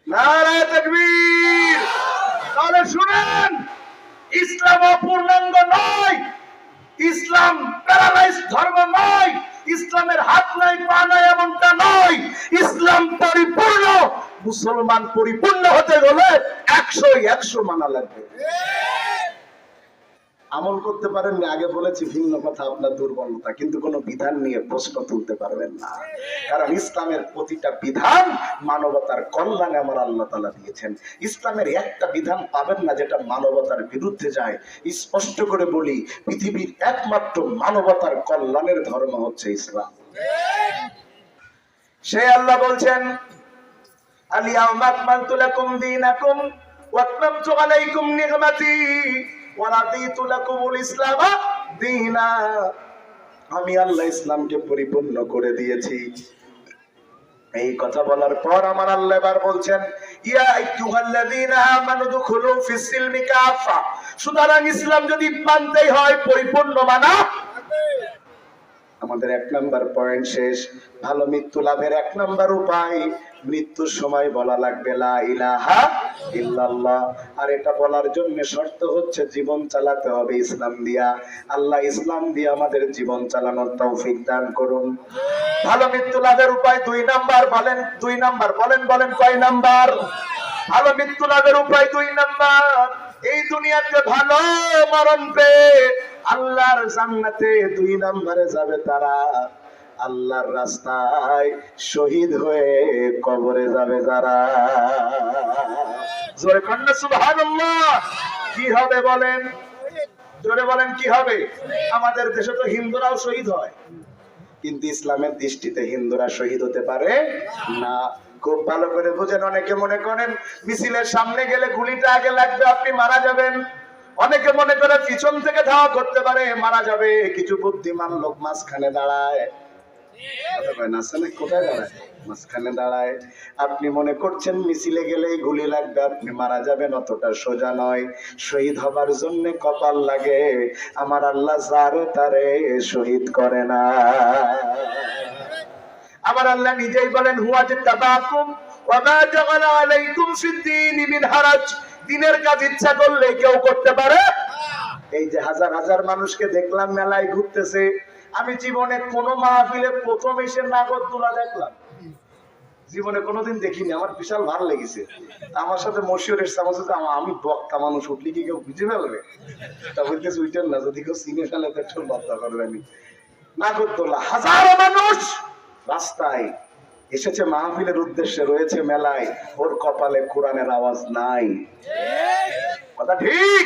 নারায়ে তাকবীর। তাহলে শুনেন, ইসলাম অপূর্ণাঙ্গ নয়, ইসলাম প্যারালাইজ ধর্ম নয়, ইসলামের হাত নাই পা নাই এমনটা নয়, ইসলাম পরিপূর্ণ। মুসলমান পরিপূর্ণ হতে গেলে 100 মানা লাগবে। আমল করতে পারেন না, আগে বলেছি ভিন্ন কথা আপনার দুর্বলতা, কিন্তু কোনো বিধান নিয়ে প্রশ্ন তুলতে পারবেন না। কারণ ইসলামের প্রতিটা বিধান মানবতার কল্যাণে আমার আল্লাহ তাআলা দিয়েছেন। ইসলামের একটা বিধান পাবেন না যেটা মানবতার বিরুদ্ধে যায়। স্পষ্ট করে বলি, পৃথিবীর একমাত্র মানবতার কল্যাণের ধর্ম হচ্ছে ইসলাম। সে আল্লাহ বলছেন আল-ইয়াওমা আকমালতু লাকুম দীনাকুম ওয়া আতমামতু আলাইকুম নি'মাতি ওয়া রাদিতু লাকুমুল ইসলাম দীনা। আমি আল্লাহ ইসলামকে পরিপূর্ণ করে দিয়েছি। এই কথা বলার পর আমার আল্লাহ এবার বলছেন ইয়া আইয়ুহাল্লাযীনা আমানু দুখুলু ফিস সিলমি কাফা। সুতরাং ইসলাম যদি মানতেই হয় পরিপূর্ণ মানা। আমাদের 1 নাম্বার পয়েন্ট শেষ। ভালো মৃত্যু লাভের 1 নাম্বার উপায়, মৃত্যুর সময় বলা লাগবে লা ইলাহা ইল্লাল্লাহ। আর এটা বলার জন্য শর্ত হচ্ছে জীবন চালাতে হবে ইসলাম দিয়া। আল্লাহ ইসলাম দিয়ে আমাদের জীবন চালানোর তৌফিক দান করুন। ভালো মৃত্যু লাভের উপায় 2 নাম্বার বলেন, 2 নাম্বার বলেন, বলেন কয় নাম্বার? ভালো মৃত্যু লাভের উপায় 2 নাম্বার। এই দুনিয়াতে ভালো মরণ পেয়ে আল্লাহর জান্নাতে 2 নম্বরে যাবে তারা। আল্লাহর রাস্তায় শহীদ হয়ে কবরে যাবে যারা। জোরে কন্না সুবহানাল্লাহ। কি হবে বলেন? জোরে বলেন কি হবে? আমাদের দেশে তো হিন্দুরাও শহীদ হয়, কিন্তু ইসলামের দৃষ্টিতে হিন্দুরা শহীদ হতে পারে না। খুব ভালো করে বুঝেন। অনেকে মনে করেন মিছিলের সামনে গেলে গুলিটা আগে লাগবে, আপনি মারা যাবেন। অনেকে মনে করে পিছন থেকে ধাওয়া করতে পারে, মারা যাবে। কিছু বুদ্ধিমান লোক মাঝখানে দাঁড়ায়। কোথায় দাঁড়ায়? মাঝখানে দাঁড়ায়। আপনি মনে করছেন মিছিলে গেলেই গুলি লাগবে, আপনি মারা যাবেন, অতটা সোজা নয়। শহীদ হবার জন্য কপাল লাগে। আমার আল্লাহ যারে তারে শহীদ করে না। আমার আল্লাহ নিজেই বলেন, হুয়া জিতাবাকুম ওয়া মা জাআলা আলাইকুম ফিদ-দীন মিন হারাজ। দিনের কাজ ইচ্ছা করলে কেউ করতে পারে। এই যে হাজার হাজার মানুষকে দেখলাম মেলায় ঘুরতেছে, আমি জীবনে কোন মাহফিলে প্রথম এসে নাগরদোলা দেখলাম, জীবনে কোনোদিন দেখিনি। আমার বিশাল ভালো লেগেছে। আমার সাথে মশিউর এসছে, আমার সাথে আমি বক্তা মানুষ, উঠলি কি কেউ বুঝে ফেলবে? তা বলতেছে উইটেন না, যদি কেউ চিনে ফেলে তো একটু লজ্জা করবেনি। নাগরদোলা, হাজারো মানুষ রাস্তায় এসেছে মাহফিলের উদ্দেশ্যে, রয়েছে মেলায়, ওর কপালে কোরআনের আওয়াজ নাই। কথা ঠিক?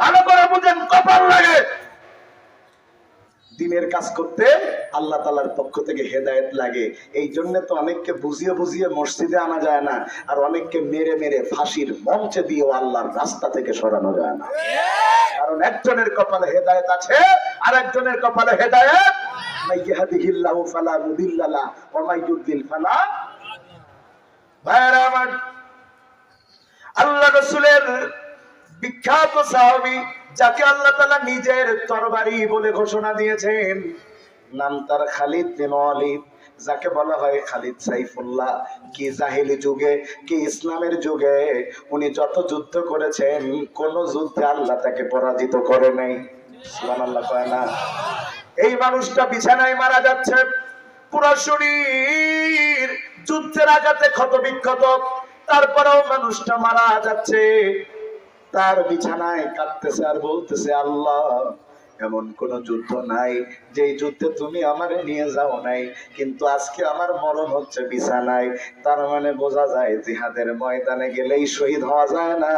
ভালো করে বুঝেন, কপাল লাগে। দিনের কাজ করতে আল্লাহ তাআলার পক্ষ থেকে হেদায়েত লাগে। এই জন্য তো অনেককে বুঝিয়ে বুঝিয়ে মসজিদে আনা যায় না, আর অনেককে মেরে মেরে ফাঁসির মঞ্চে দিয়েও আল্লাহর রাস্তা থেকে সরানো যায় না। কারণ একজনের কপালে হেদায়েত আছে, আর একজনের কপালে হেদায়েত নাই। ইয়াহদিহিল্লাহু ফালা মুদিল্লা লাহু ওয়া মাই ইউদ্লিল ফালা। ভাইরা আমার, আল্লাহ রাসূলের বিখ্যাত সাহাবী, যাকে আল্লাহ তাআলা নিজের তরবারি বলে ঘোষণা দিয়েছেন, নাম তার খালিদ বিন ওয়ালিদ, যাকে বলা হয় খালিদ সাইফুল্লাহ। কি জাহেলি যুগে কি ইসলামের যুগে উনি যত যুদ্ধ করেছেন, কোন যুদ্ধে আল্লাহ তাকে পরাজিত করে নাই। সুবহানাল্লাহ কয় না? এই মানুষটা বিছানায় মারা যাচ্ছে, পুরো শরীর যুদ্ধের আঘাতে ক্ষত বিক্ষত, তারপরেও মানুষটা মারা যাচ্ছে। তার বিছানায় কাঁদতেছে আর বলতেছে, আল্লাহ, এমন কোন যুদ্ধ নাই যে যুদ্ধে তুমি আমারে নিয়ে যাও নাই, কিন্তু আজকে আমার মরণ হচ্ছে বিছানায়। তার মানে বোঝা যায় জিহাদের ময়দানে গেলেই শহীদ হওয়া যায় না,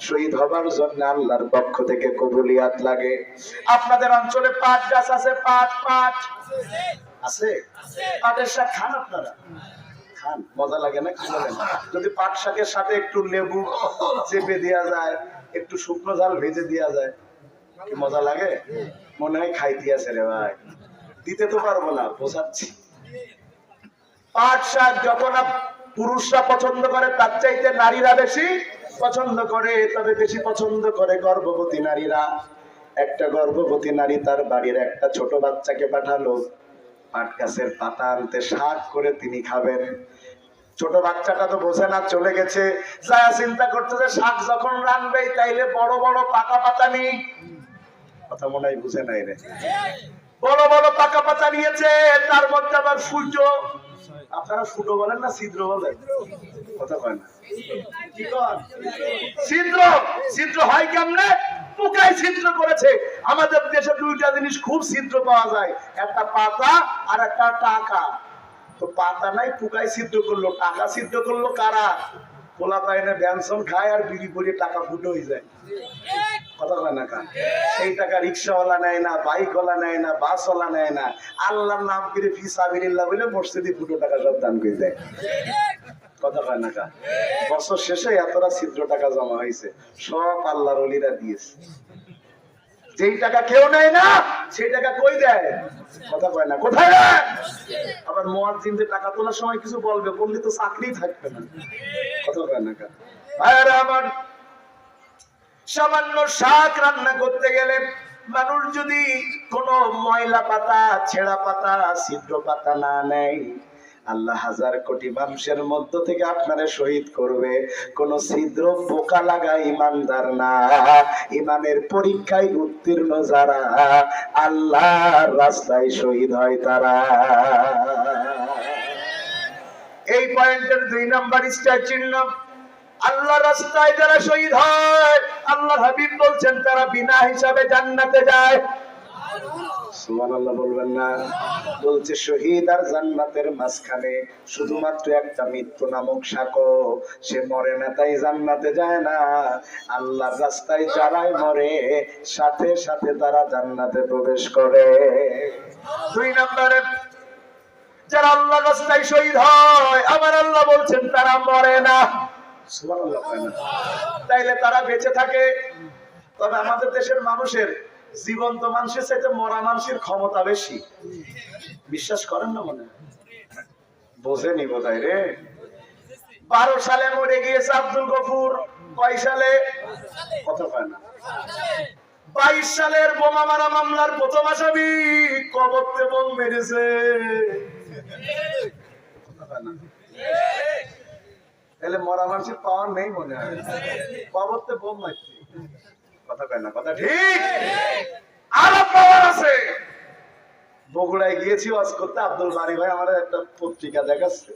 শহীদ হবার জন্য আল্লাহর পক্ষ থেকে কবুলিয়াত লাগে। আপনাদের অঞ্চলে পাট গাছ আছে? পাট পাট আছে? পাটের শাক খান আপনারা? খান? মজা লাগে না? কি বলেন? যদি পাট শাকের সাথে একটু লেবু চেপে দেওয়া যায়, একটু শুকনো ঝাল ভেজে দেওয়া যায়, কি মজা লাগে? মনে হয় খাইতে আছে রে ভাই। দিতে তো পারবো না, বোঝাচ্ছি। পাট শাক যখন পুরুষরা পছন্দ করে, তার চাইতে নারীরা বেশি পছন্দ করে। তবে বেশি পছন্দ করে গর্ভবতী নারীরা। একটা গর্ভবতী নারী তার বাড়ির একটা ছোট বাচ্চাকে পাঠালো পাট গাছের পাতা আনতে, শাক করে তিনি খাবেন। ছোট বাচ্চাটা তো বোঝে না, চলে গেছে। যা চিন্তা করতেছে, শাক যখন রানবে তাইলে বড় বড় পাকা পাতা নেই। কথা মনে হয় বুঝে নাই রে। বড় বড় পাকা পাতা নিয়েছে, তার মধ্যে আবার ফুটো। আপনারা ফুটো বলেন না ছিদ্র বলেন? কথা কয় না? কি কর? ছিদ্র। ছিদ্র হয় কেমনে? পোকায় ছিদ্র করেছে। আমাদের দেশে দুইটা জিনিস খুব ছিদ্র পাওয়া যায়, একটা পাতা আর একটা টাকা। তো পাতা নাই, পোকায় ছিদ্র করলো। টাকা ছিদ্র করলো কারা? পোলা পাইনে ব্যঞ্জন খায় আর বিড়ি পরিয়ে টাকা ফুটো হয়ে যায়। কথা কয় না কান? সেই টাকা রিক্সাওয়ালা নেয় না, বাইকওয়ালা নেয় না, বাসওয়ালা নেয় না। আল্লাহর নাম করে ফি সাবিলিল্লাহ বলে মসজিদে ফুটো টাকা সব দান করে দেয়। কথা কয় না কান? বছর শেষে এতটা ছিদ্র টাকা জমা হয়েছে, সব আল্লাহর ওলিরা দিয়েছে। যেই টাকা কেউ নেয় না, সেই টাকা কই দেয়? কথা কয় না? কোথায় দেয়? আবার মুয়াজ্জিনদের টাকা তোলার সময় কিছু বলবে, বললে তো চাকরি থাকবে না। কথা কয় না কান? ভাইরা আমার, সামান্য শাক রান্না করতে গেলে মানুষ যদি কোনো ময়লা পাতা, ছেঁড়া পাতা, ছিদ্র পাতা না নেয়, আল্লাহ হাজার কোটি মানুষের মধ্য থেকে আপনারে শহীদ করবে। কোন ছিদ্র পোকা লাগা ইমানদার না। ইমানের পরীক্ষায় উত্তীর্ণ যারা, আল্লাহর রাস্তায় শহীদ হয় তারা। এই পয়েন্টের 2 নাম্বার স্টার চিহ্ন, আল্লাহর রাস্তায় যারা শহীদ হয়, আল্লাহর হাবিব বলছেন তারা বিনা হিসাবে জান্নাতে যায়। সুবহানাল্লাহ বলবেন না? বলছে শহীদ আর জান্নাতের মাঝখানে শুধুমাত্র একটা মৃত্যু নামক সাঁকো। সে মরে না তাই জান্নাতে যায় না, আল্লাহর রাস্তায় যারাই মরে সাথে সাথে তারা জান্নাতে প্রবেশ করে। 2 নম্বরে যারা আল্লাহর রাস্তায় শহীদ হয় আমার আল্লাহ বলছেন তারা মরে না। সুবহানাল্লাহ কয় না? তাইলে তারা বেঁচে থাকে। তবে আমাদের দেশের মানুষের জীবন্ত মানুষের চাইতে মরা মানুষের ক্ষমতা বেশি। বিশ্বাস করেন না মনে? বোঝেনি বোধহয় রে। 12 সালে মরে গিয়েছে আব্দুল গফুর। কয় সালে? কত পায় না? 22 সালের বোমা মারা মামলার প্রথম আসামি কবরতে বোম মেরেছে। তাহলে মরা মানুষের পাওয়ার নেই মনে হয়, কবরতে বোম মারছে। কথা কয় না? কথা ঠিক। আরো পাওয়ার আছে। বগুড়ায় গিয়েছি ওয়াজ করতে, আব্দুল বারি ভাই আমার একটা পত্রিকা দেখাচ্ছে।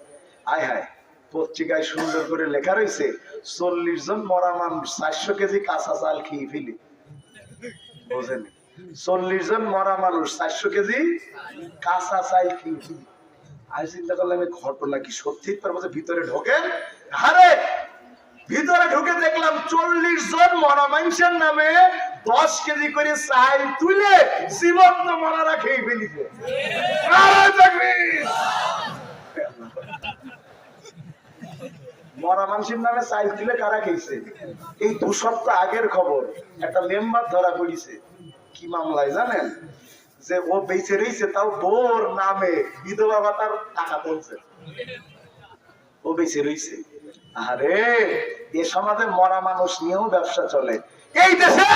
আয় হায়, পত্রিকায় সুন্দর করে লেখা রয়েছে 40 জন মরা মানুষ 400 কেজি কাঁচা চাল খেয়ে ফেলি। বোঝেনি? 40 জন মরা মানুষ 400 কেজি কাঁচা চাল খেয়ে ফেলি। আমি চিন্তা করলাম এই ঘটনা কি সত্যি? তার মধ্যে ভিতরে ঢোকেন, আরে ভিতরে ঢুকে দেখলাম 40 জন মরা মানুষের নামে 10 কেজি করে চাল তুলে জীবন্ত মরারা খেয়ে ফেলিছে। মরা মানুষের নামে চাল তুলে কারা খেয়েছে? এই 2 সপ্তাহ আগের খবর, একটা মেম্বার ধরা পড়িছে। কি মামলায় জানেন? যে ও বেঁচে রয়েছে তাও বোর নামে বিধবা ভাতার টাকা তুলছে। ও বেঁচে রয়েছে। আরে এ সমাজে মরা মানুষ নিয়েও ব্যবসা চলে। এই দেশে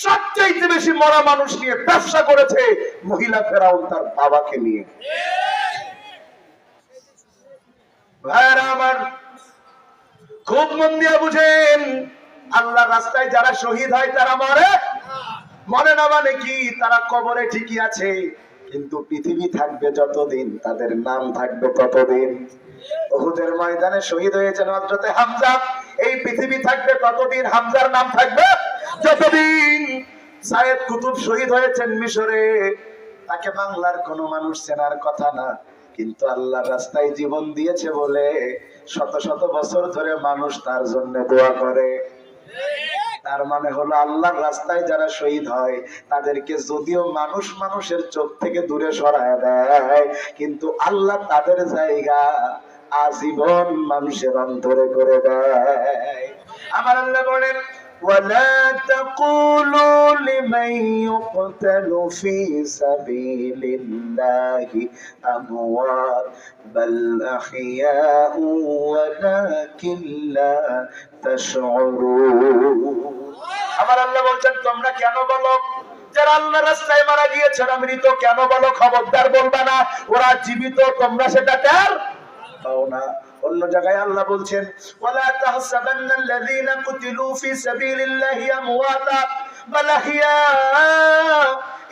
সবচেয়ে বেশি মরা মানুষ নিয়ে ব্যবসা করেছে মহিলা ফেরাউন তার বাবাকে নিয়ে। ভাইরা আমার, খুব মন দিয়ে বুঝেন, আল্লাহর রাস্তায় যারা শহীদ হয় তারা মরে মরে না। মানে কি? তারা কবরে ঠিকই আছে, কিন্তু পৃথিবী থাকবে যতদিন তাদের নাম থাকবে ততদিন। উহুদের ময়দানে শহীদ হয়েছেন হযরতে হামজা। এই পৃথিবী থাকবে ততদিন হামজার নাম থাকবে যতদিন। সাইয়েদ কুতুব শহীদ হয়েছেন মিশরে, তাকে বাংলার কোনো মানুষ চেনার কথা না, কিন্তু আল্লাহর রাস্তায় জীবন দিয়েছে বলে শত শত বছর ধরে মানুষ তার জন্য দোয়া করে। তার মানে হলো আল্লাহর রাস্তায় যারা শহীদ হয় তাদেরকে যদিও মানুষ মানুষের চোখ থেকে দূরে সরায় দেয়, কিন্তু আল্লাহ তাদের জায়গা আজীবন মানুষের অন্তরে করে দেয়। আমার আল্লাহ বলেন, ولا تقولوا لمن يقتل في سبيل الله أموات بل أحياء ولكن لا تشعرون। আমার আল্লাহ বলছেন তোমরা কেন বলো যারা আল্লাহর রাস্তায় মারা গিয়েছে ওরা মৃত, কেন বলো? খবরদার বলবা না ওরা জীবিত, তোমরা সেটা টের পাও না। অন্য জায়গায় আল্লাহ বলছেন, ওয়ালা তাহসাবান্নাল্লাযীনা কুতিলু ফি সাবিলিল্লাহি আমওয়াতা বাল আহইয়া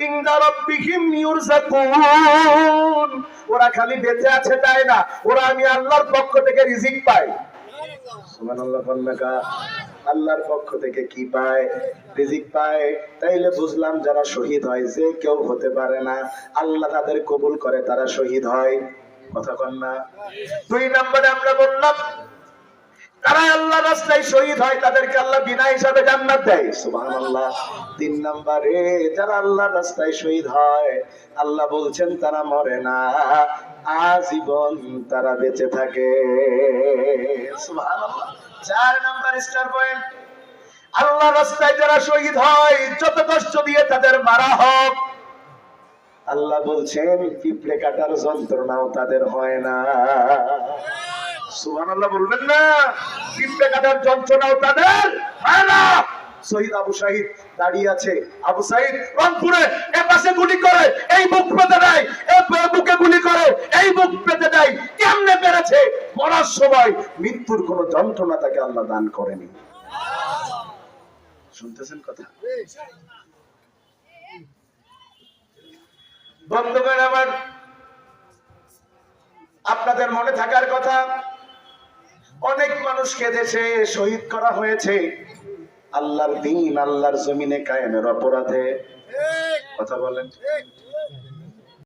ইনদা রাব্বিহিম ইউরযাকুন। ওরা খালি বেঁচে আছে তাই না, ওরা আমি আল্লাহর পক্ষ থেকে রিজিক পায়। সুবহানাল্লাহ। বললেকা আল্লাহর পক্ষ থেকে কি পায়? রিজিক পায়। তাইলে বুঝলাম যারা শহীদ হয় যে কেউ হতে পারে না, আল্লাহ তাদের কবুল করে, তারা শহীদ হয়। কথা কন না? 2 নম্বরে আমরা বললাম তারা আল্লাহর রাস্তায় শহীদ হয় তাদেরকে আল্লাহ বিনা হিসাবে জান্নাত দেয়। সুবহানাল্লাহ। 3 নম্বরে যারা আল্লাহর রাস্তায় শহীদ হয় আল্লাহ বলছেন তারা মরে না, আজীবন তারা বেঁচে থাকে। সুবহানাল্লাহ। 4 নম্বর স্টার পয়েন্ট, আল্লাহর রাস্তায় যারা শহীদ হয় যত কষ্ট দিয়ে তাদের মারা হোক আল্লাহ বলছেন পিঁপড়ে কাটার যন্ত্রণাও তাদের হয় না। সুবহানাল্লাহ বলবেন না? পিঁপড়ে কাটার যন্ত্রণাও তাদের হয় না। শহীদ আবু সাঈদ দাঁড়িয়ে আছে, আবু সাঈদ রংপুরে এপাশে গুলি করে এই বুক পেতে দেয়, এই বুকে গুলি করে এই বুক পেতে দেয়, কেমনে পেরেছে? মরার সময় মৃত্যুর কোন যন্ত্রণা তাকে আল্লাহ দান করেনি। শুনতেছেন কথা? বন্ধুগণ আমার, আপনাদের মনে থাকার কথা অনেক মানুষকে দেশে শহীদ করা হয়েছে আল্লাহর দ্বীন আল্লাহর জমিনে কায়েমের অপরাধে। কথা বলেন।